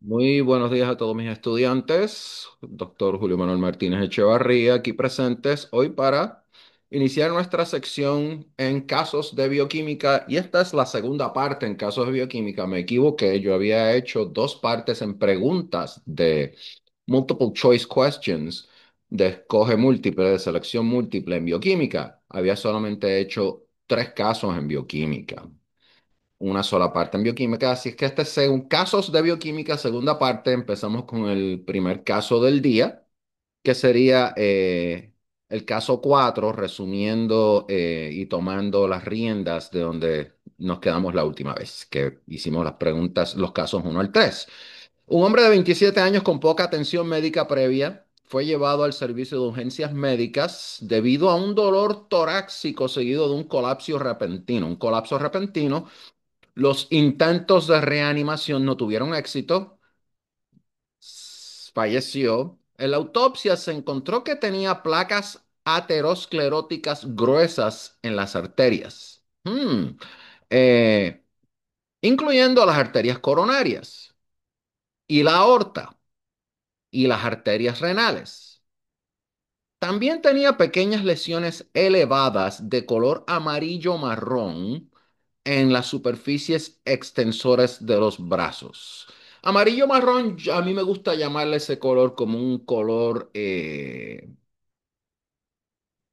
Muy buenos días a todos mis estudiantes. Doctor Julio Manuel Martínez Echevarría, aquí presentes hoy para iniciar nuestra sección en casos de bioquímica. Y esta es la segunda parte en casos de bioquímica. Me equivoqué, yo había hecho dos partes en preguntas de multiple choice questions, de escoge múltiple, de selección múltiple en bioquímica. Había solamente hecho tres casos en bioquímica, una sola parte en bioquímica. Así es que este es según casos de bioquímica, segunda parte. Empezamos con el primer caso del día, que sería el caso 4 resumiendo y tomando las riendas de donde nos quedamos la última vez que hicimos las preguntas, los casos uno al 3. Un hombre de 27 años con poca atención médica previa fue llevado al servicio de urgencias médicas debido a un dolor torácico seguido de un colapso repentino. Un colapso repentino, los intentos de reanimación no tuvieron éxito, falleció. En la autopsia se encontró que tenía placas ateroscleróticas gruesas en las arterias, Eh, incluyendo las arterias coronarias y la aorta y las arterias renales. También tenía pequeñas lesiones elevadas de color amarillo marrón en las superficies extensoras de los brazos. Amarillo marrón, a mí me gusta llamarle ese color como un color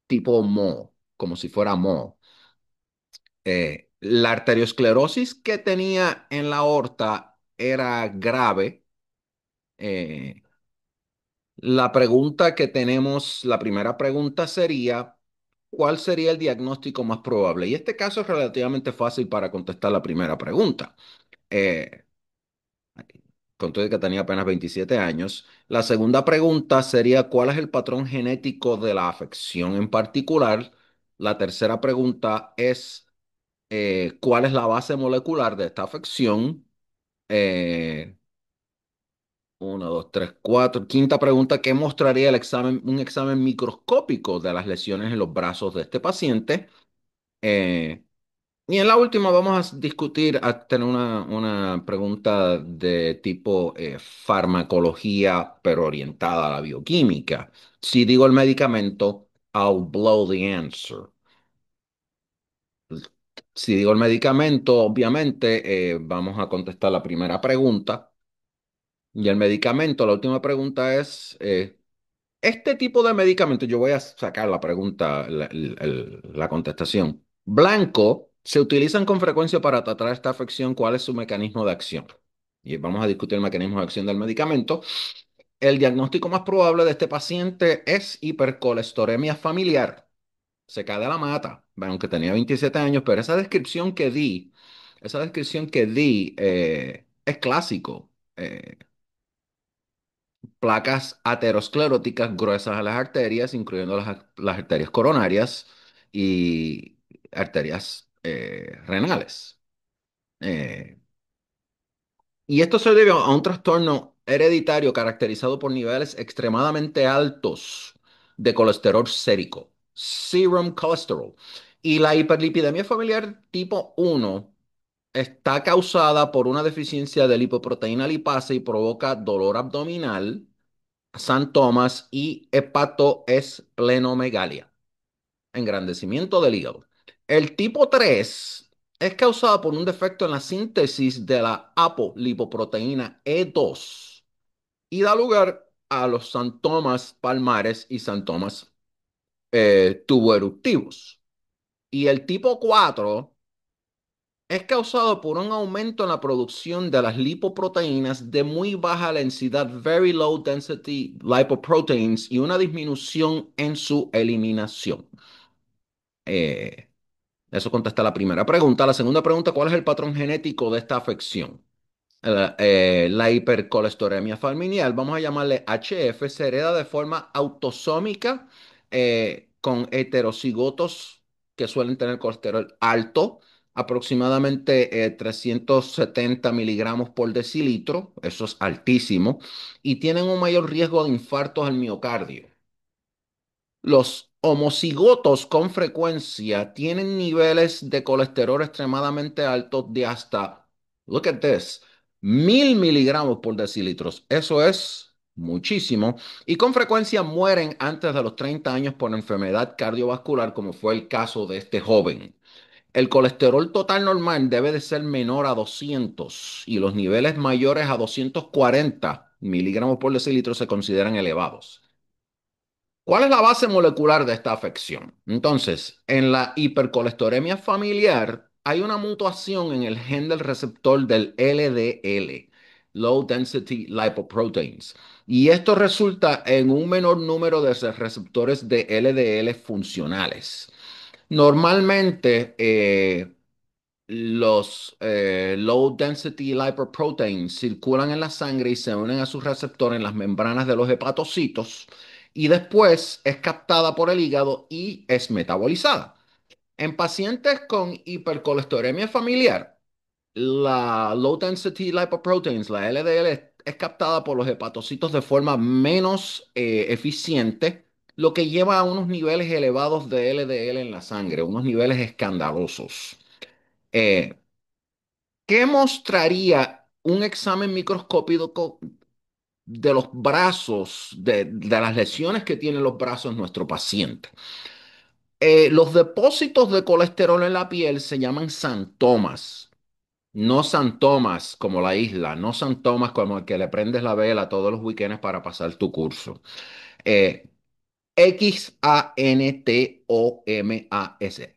tipo moho, como si fuera moho. La arteriosclerosis que tenía en la aorta era grave. Eh, la pregunta que tenemos, la primera pregunta sería, ¿cuál sería el diagnóstico más probable? Y este caso es relativamente fácil para contestar la primera pregunta. Eh, con todo y que tenía apenas 27 años. La segunda pregunta sería, ¿cuál es el patrón genético de la afección en particular? La tercera pregunta es, ¿cuál es la base molecular de esta afección? Eh, Uno, dos, tres, cuatro. Quinta pregunta, ¿qué mostraría un examen microscópico de las lesiones en los brazos de este paciente? Eh, Y en la última vamos a discutir, a tener una pregunta de tipo farmacología, pero orientada a la bioquímica. Si digo el medicamento, I'll blow the answer. Si digo el medicamento, obviamente vamos a contestar la primera pregunta. Y el medicamento, la última pregunta es, este tipo de medicamento, yo voy a sacar la pregunta, la contestación. Blanco, se utilizan con frecuencia para tratar esta afección. ¿Cuál es su mecanismo de acción? Y vamos a discutir el mecanismo de acción del medicamento. El diagnóstico más probable de este paciente es hipercolesteremia familiar. Se cae de la mata, bueno, aunque tenía 27 años, pero esa descripción que di es clásico. Placas ateroscleróticas gruesas a las arterias, incluyendo las arterias coronarias y arterias renales. Eh, y esto se debe a un trastorno hereditario caracterizado por niveles extremadamente altos de colesterol sérico, serum cholesterol. Y la hiperlipidemia familiar tipo 1 está causada por una deficiencia de lipoproteína lipasa y provoca dolor abdominal, santomas y hepatoesplenomegalia, engrandecimiento del hígado. El tipo 3 es causado por un defecto en la síntesis de la apolipoproteína E2 y da lugar a los santomas palmares y santomas tuboeruptivos. Y el tipo 4 es causado por un aumento en la producción de las lipoproteínas de muy baja densidad, very low density lipoproteins, y una disminución en su eliminación. Eh, Eso contesta la primera pregunta. La segunda pregunta, ¿cuál es el patrón genético de esta afección? La hipercolesteremia familiar, vamos a llamarle HF, se hereda de forma autosómica con heterocigotos que suelen tener colesterol alto, aproximadamente 370 miligramos por decilitro, eso es altísimo, y tienen un mayor riesgo de infartos al miocardio. Los homocigotos con frecuencia tienen niveles de colesterol extremadamente altos de hasta, look at this, 1000 miligramos por decilitros. Eso es muchísimo. Y con frecuencia mueren antes de los 30 años por enfermedad cardiovascular, como fue el caso de este joven. El colesterol total normal debe de ser menor a 200 y los niveles mayores a 240 miligramos por decilitro se consideran elevados. ¿Cuál es la base molecular de esta afección? Entonces, en la hipercolesteremia familiar hay una mutación en el gen del receptor del LDL, Low Density Lipoproteins, y esto resulta en un menor número de receptores de LDL funcionales. Normalmente, los low density lipoproteins circulan en la sangre y se unen a sus receptores en las membranas de los hepatocitos y después es captada por el hígado y es metabolizada. En pacientes con hipercolesteremia familiar, la low density lipoproteins, la LDL, es captada por los hepatocitos de forma menos eficiente, lo que lleva a unos niveles elevados de LDL en la sangre, unos niveles escandalosos. Eh, ¿Qué mostraría un examen microscópico de los brazos, de las lesiones que tienen los brazos de nuestro paciente? Los depósitos de colesterol en la piel se llaman santomas, no santomas como la isla, no santomas como el que le prendes la vela todos los weekends para pasar tu curso. Eh,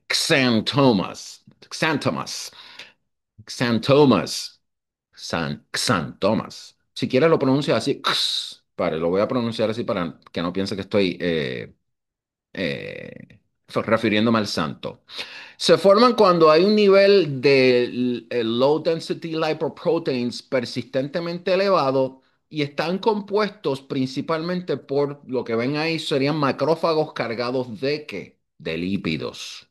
Xantomas, xantomas, xantomas, xantomas. San Tomás. Si quieres lo pronuncia así, lo voy a pronunciar así para que no piense que estoy refiriéndome al santo. Se forman cuando hay un nivel de low density lipoproteins persistentemente elevado y están compuestos principalmente por lo que ven ahí serían macrófagos cargados de ¿qué? De lípidos.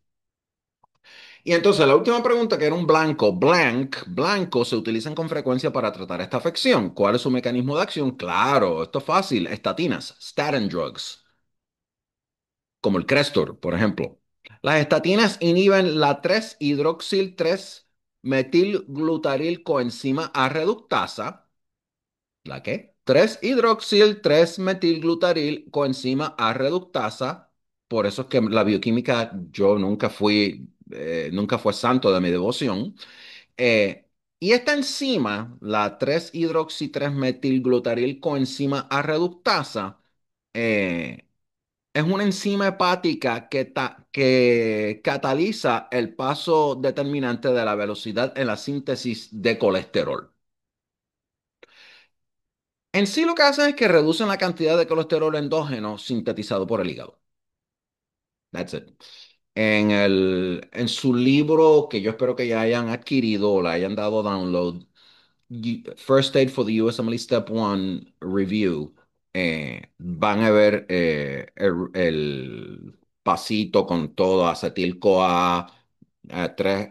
Y entonces la última pregunta, que era un blanco, se utilizan con frecuencia para tratar esta afección. ¿Cuál es su mecanismo de acción? Claro, esto es fácil. Estatinas, statin drugs, como el Crestor, por ejemplo. Las estatinas inhiben la 3-hidroxil-3-metilglutaril coenzima A reductasa. ¿La qué? 3-hidroxil-3-metilglutaril coenzima A reductasa. Por eso es que la bioquímica yo nunca fue santo de mi devoción. Eh, y esta enzima, la 3-hidroxi-3-metilglutaril coenzima A reductasa, eh, es una enzima hepática que cataliza el paso determinante de la velocidad en la síntesis de colesterol. En sí lo que hacen es que reducen la cantidad de colesterol endógeno sintetizado por el hígado. That's it. En su libro, que yo espero que ya hayan adquirido o le hayan dado download, First Aid for the USMLE Step 1 Review, van a ver el pasito con todo, acetil-CoA, 3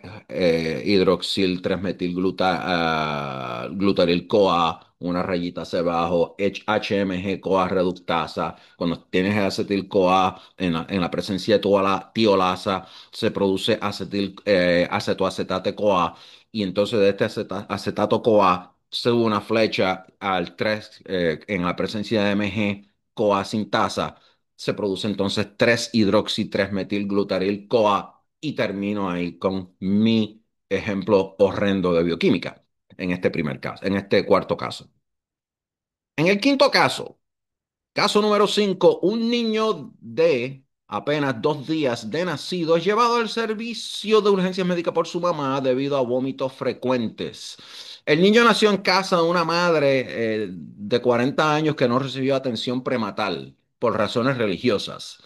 hidroxil 3 metilglutaril-CoA, una rayita hacia abajo, HMG-CoA reductasa. Cuando tienes el acetil-CoA en la presencia de toda la tiolasa, se produce acetoacetate-CoA y entonces de este acetato CoA se une una flecha al 3 en la presencia de Mg CoA sintasa, se produce entonces 3-hidroxi 3-metilglutaril CoA y termino ahí con mi ejemplo horrendo de bioquímica en este primer caso, en este cuarto caso. En el quinto caso, caso número 5, un niño de apenas 2 días de nacido es llevado al servicio de urgencias médicas por su mamá debido a vómitos frecuentes. El niño nació en casa de una madre de 40 años que no recibió atención prenatal por razones religiosas.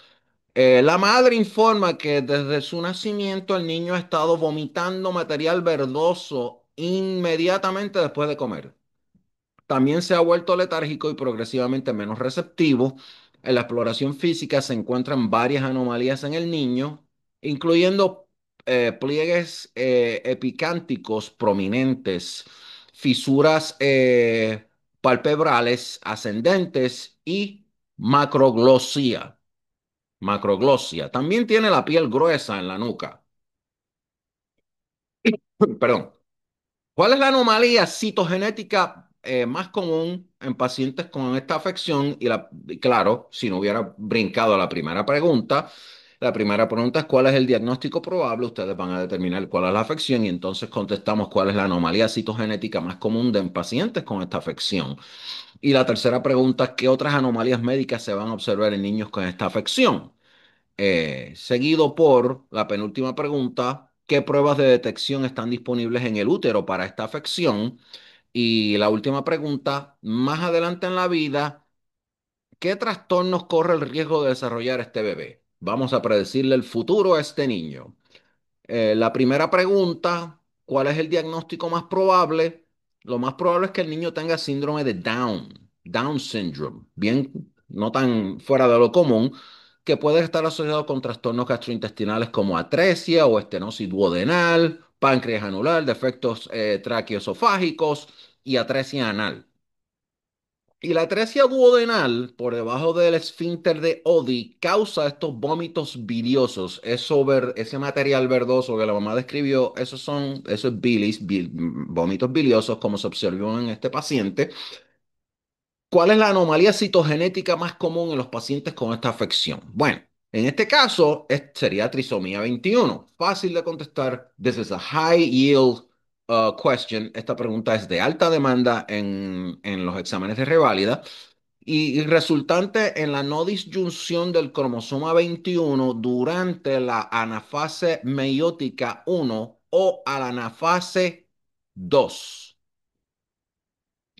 La madre informa que desde su nacimiento el niño ha estado vomitando material verdoso inmediatamente después de comer. También se ha vuelto letárgico y progresivamente menos receptivo. En la exploración física se encuentran varias anomalías en el niño, incluyendo pliegues epicánticos prominentes, fisuras palpebrales ascendentes y macroglosia. Macroglosia. También tiene la piel gruesa en la nuca. Perdón. ¿Cuál es la anomalía citogenética más común en pacientes con esta afección? Y claro, si no hubiera brincado a la primera pregunta es ¿cuál es el diagnóstico probable? Ustedes van a determinar cuál es la afección y entonces contestamos cuál es la anomalía citogenética más común en pacientes con esta afección. Y la tercera pregunta es ¿qué otras anomalías médicas se van a observar en niños con esta afección? Seguido por la penúltima pregunta, ¿qué pruebas de detección están disponibles en el útero para esta afección? Y la última pregunta, más adelante en la vida, ¿qué trastornos corre el riesgo de desarrollar este bebé? Vamos a predecirle el futuro a este niño. La primera pregunta, ¿cuál es el diagnóstico más probable? Lo más probable es que el niño tenga síndrome de Down syndrome, bien, no tan fuera de lo común, que puede estar asociado con trastornos gastrointestinales como atresia o estenosis duodenal, páncreas anular, defectos traqueoesofágicos y atresia anal. Y la atresia duodenal, por debajo del esfínter de Oddi, causa estos vómitos biliosos. Ese material verdoso que la mamá describió, eso es bilis, vómitos biliosos, como se observó en este paciente. ¿Cuál es la anomalía citogenética más común en los pacientes con esta afección? Bueno, en este caso sería trisomía 21. Fácil de contestar. This is a high yield question. Esta pregunta es de alta demanda en los exámenes de reválida y resultante en la no disyunción del cromosoma 21 durante la anafase meiótica 1 o a la anafase 2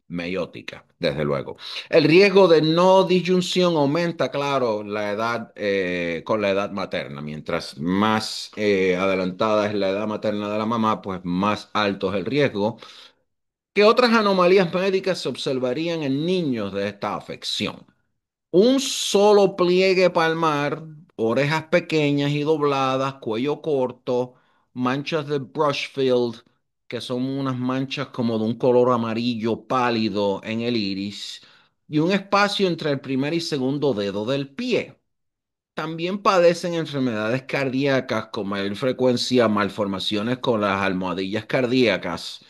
meiótica, desde luego. El riesgo de no disyunción aumenta, claro, con la edad materna. Mientras más adelantada es la edad materna de la mamá, pues más alto es el riesgo. ¿Qué otras anomalías médicas se observarían en niños de esta afección? Un solo pliegue palmar, orejas pequeñas y dobladas, cuello corto, manchas de Brushfield, que son unas manchas como de un color amarillo pálido en el iris, y un espacio entre el primer y segundo dedo del pie. También padecen enfermedades cardíacas con mayor frecuencia, malformaciones con las almohadillas cardíacas,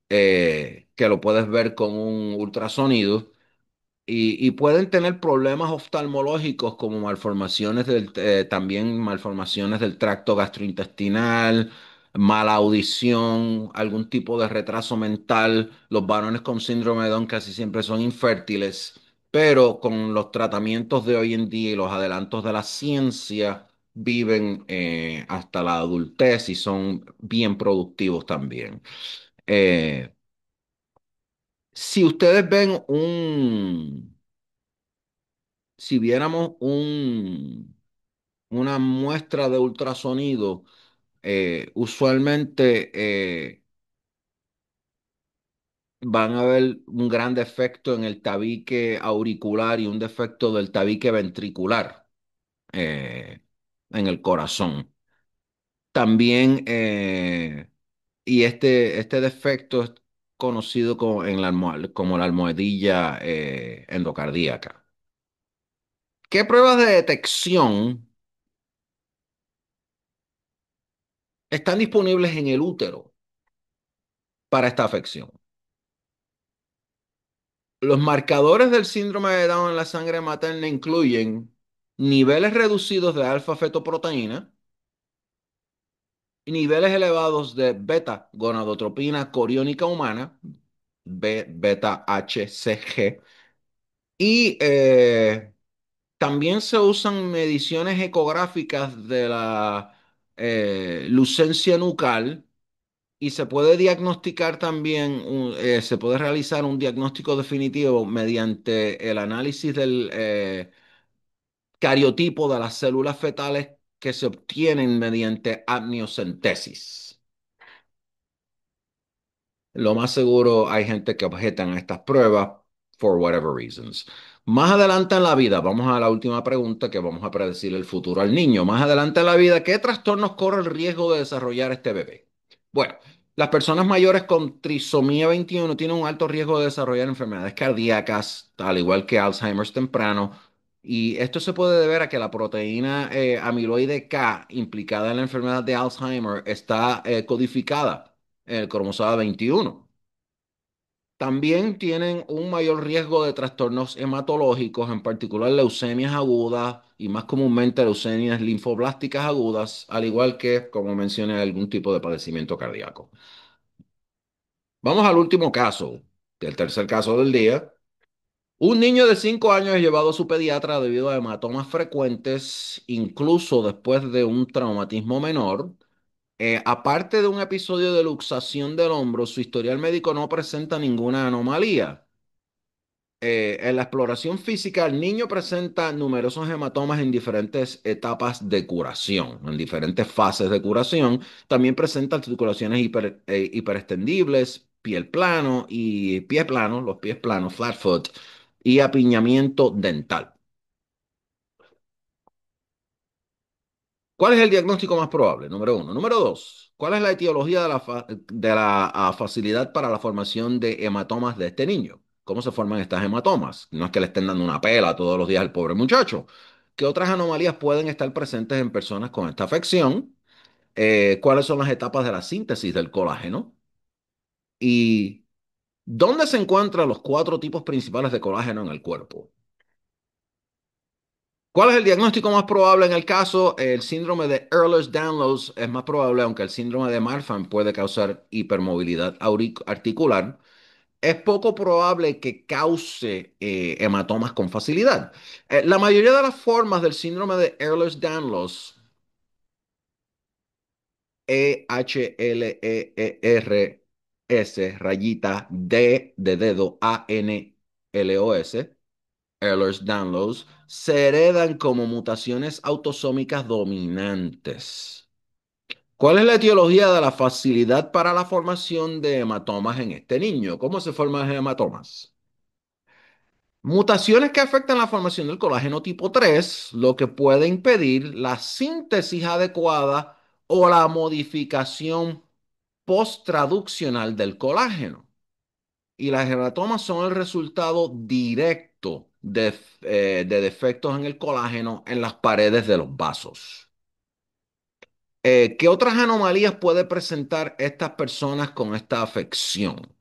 que lo puedes ver con un ultrasonido y pueden tener problemas oftalmológicos como también malformaciones del tracto gastrointestinal, mala audición, algún tipo de retraso mental. Los varones con síndrome de Down casi siempre son infértiles, pero con los tratamientos de hoy en día y los adelantos de la ciencia, viven hasta la adultez y son bien productivos también. Eh, si ustedes ven si viéramos una muestra de ultrasonido, usualmente van a ver un gran defecto en el tabique auricular y un defecto del tabique ventricular eh, en el corazón. También, y este defecto es conocido como la almohadilla endocardíaca. ¿Qué pruebas de detección están disponibles en el útero para esta afección? Los marcadores del síndrome de Down en la sangre materna incluyen niveles reducidos de alfa-fetoproteína y niveles elevados de beta-gonadotropina coriónica humana, beta-HCG, y también se usan mediciones ecográficas de la lucencia nucal. Y se puede diagnosticar también, se puede realizar un diagnóstico definitivo mediante el análisis del cariotipo de las células fetales que se obtienen mediante amniocentesis. Lo más seguro hay gente que objetan a estas pruebas for whatever reasons. Más adelante en la vida, vamos a la última pregunta que vamos a predecir el futuro al niño. Más adelante en la vida, ¿qué trastornos corre el riesgo de desarrollar este bebé? Bueno, las personas mayores con trisomía 21 tienen un alto riesgo de desarrollar enfermedades cardíacas, al igual que Alzheimer's temprano. Y esto se puede deber a que la proteína amiloide K implicada en la enfermedad de Alzheimer está codificada en el cromosoma 21. También tienen un mayor riesgo de trastornos hematológicos, en particular leucemias agudas y más comúnmente leucemias linfoblásticas agudas, al igual que, como mencioné, algún tipo de padecimiento cardíaco. Vamos al último caso, el tercer caso del día. Un niño de 5 años es llevado a su pediatra debido a hematomas frecuentes, incluso después de un traumatismo menor. Aparte de un episodio de luxación del hombro, su historial médico no presenta ninguna anomalía. En la exploración física, el niño presenta numerosos hematomas en diferentes etapas de curación, en diferentes fases de curación. También presenta articulaciones hiperextendibles, piel plano y pie plano, los pies planos, flat foot, y apiñamiento dental. ¿Cuál es el diagnóstico más probable? Número uno. Número dos, ¿cuál es la etiología de la facilidad para la formación de hematomas de este niño? ¿Cómo se forman estas hematomas? No es que le estén dando una pela todos los días al pobre muchacho. ¿Qué otras anomalías pueden estar presentes en personas con esta afección? ¿Cuáles son las etapas de la síntesis del colágeno? ¿Y dónde se encuentran los cuatro tipos principales de colágeno en el cuerpo? ¿Cuál es el diagnóstico más probable en el caso? El síndrome de Ehlers-Danlos es más probable, aunque el síndrome de Marfan puede causar hipermovilidad articular. Es poco probable que cause hematomas con facilidad. La mayoría de las formas del síndrome de Ehlers-Danlos, Ehleers, rayita D de dedo, Anlos, Ehlers-Danlos, se heredan como mutaciones autosómicas dominantes. ¿Cuál es la etiología de la facilidad para la formación de hematomas en este niño? ¿Cómo se forman los hematomas? Mutaciones que afectan la formación del colágeno tipo 3, lo que puede impedir la síntesis adecuada o la modificación post-traduccional del colágeno. Y las hematomas son el resultado directo de defectos en el colágeno en las paredes de los vasos. ¿Qué otras anomalías puede presentar estas personas con esta afección?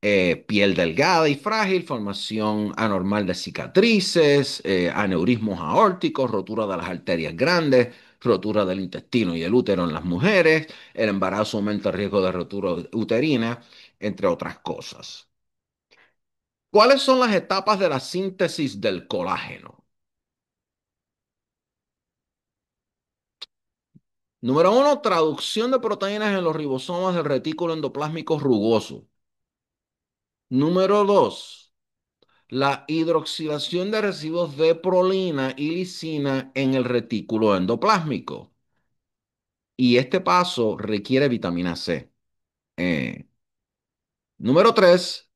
Piel delgada y frágil, formación anormal de cicatrices, aneurismos aórticos, rotura de las arterias grandes, rotura del intestino y el útero en las mujeres, el embarazo aumenta el riesgo de rotura uterina, entre otras cosas. ¿Cuáles son las etapas de la síntesis del colágeno? Número uno, traducción de proteínas en los ribosomas del retículo endoplásmico rugoso. Número dos, la hidroxilación de residuos de prolina y lisina en el retículo endoplásmico. Y este paso requiere vitamina C. Eh, Número tres,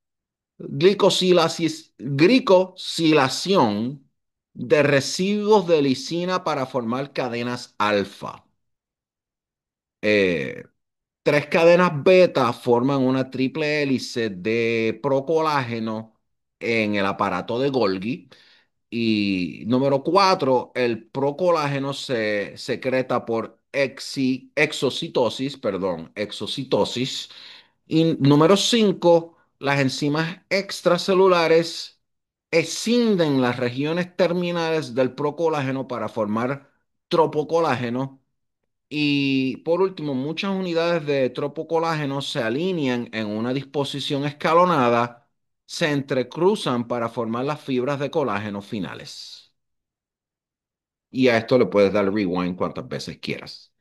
glicosilación de residuos de lisina para formar cadenas alfa. Eh, Tres cadenas beta forman una triple hélice de procolágeno en el aparato de Golgi. Y número cuatro, el procolágeno se secreta por exocitosis, perdón, exocitosis. Y número cinco, las enzimas extracelulares escinden las regiones terminales del procolágeno para formar tropocolágeno y por último, muchas unidades de tropocolágeno se alinean en una disposición escalonada, se entrecruzan para formar las fibras de colágeno finales. Y a esto le puedes dar rewind cuantas veces quieras.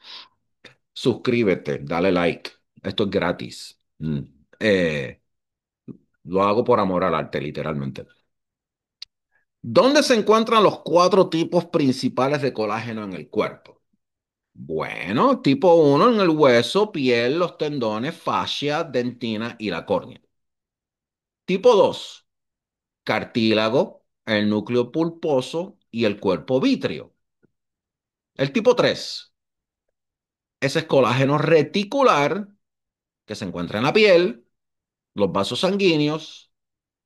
Suscríbete, dale like. Esto es gratis. Eh, lo hago por amor al arte, literalmente. ¿Dónde se encuentran los cuatro tipos principales de colágeno en el cuerpo? Bueno, tipo uno en el hueso, piel, los tendones, fascia, dentina y la córnea. Tipo 2, cartílago, el núcleo pulposo y el cuerpo vítreo. El tipo 3, ese es colágeno reticular que se encuentra en la piel, los vasos sanguíneos,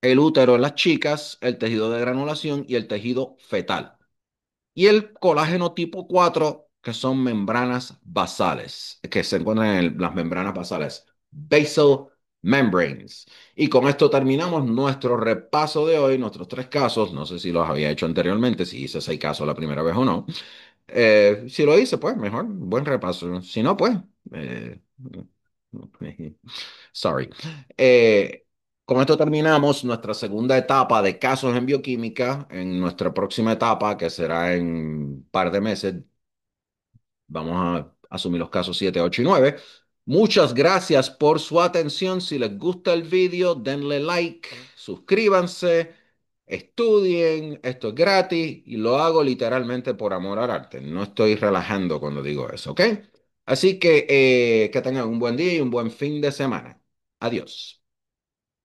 el útero en las chicas, el tejido de granulación y el tejido fetal. Y el colágeno tipo 4, que son membranas basales, que se encuentran en las membranas basales. basal membranes. Y con esto terminamos nuestro repaso de hoy, nuestros tres casos. No sé si los había hecho anteriormente, si hice seis casos la primera vez o no. Si lo hice, pues mejor, buen repaso. Si no, pues, eh, sorry. Eh, con esto terminamos nuestra segunda etapa de casos en bioquímica. En nuestra próxima etapa, que será en un par de meses, vamos a asumir los casos 7, 8 y 9. Muchas gracias por su atención. Si les gusta el video, denle like, suscríbanse, estudien. Esto es gratis y lo hago literalmente por amor al arte. No estoy relajando cuando digo eso, ¿ok? Así que tengan un buen día y un buen fin de semana. Adiós.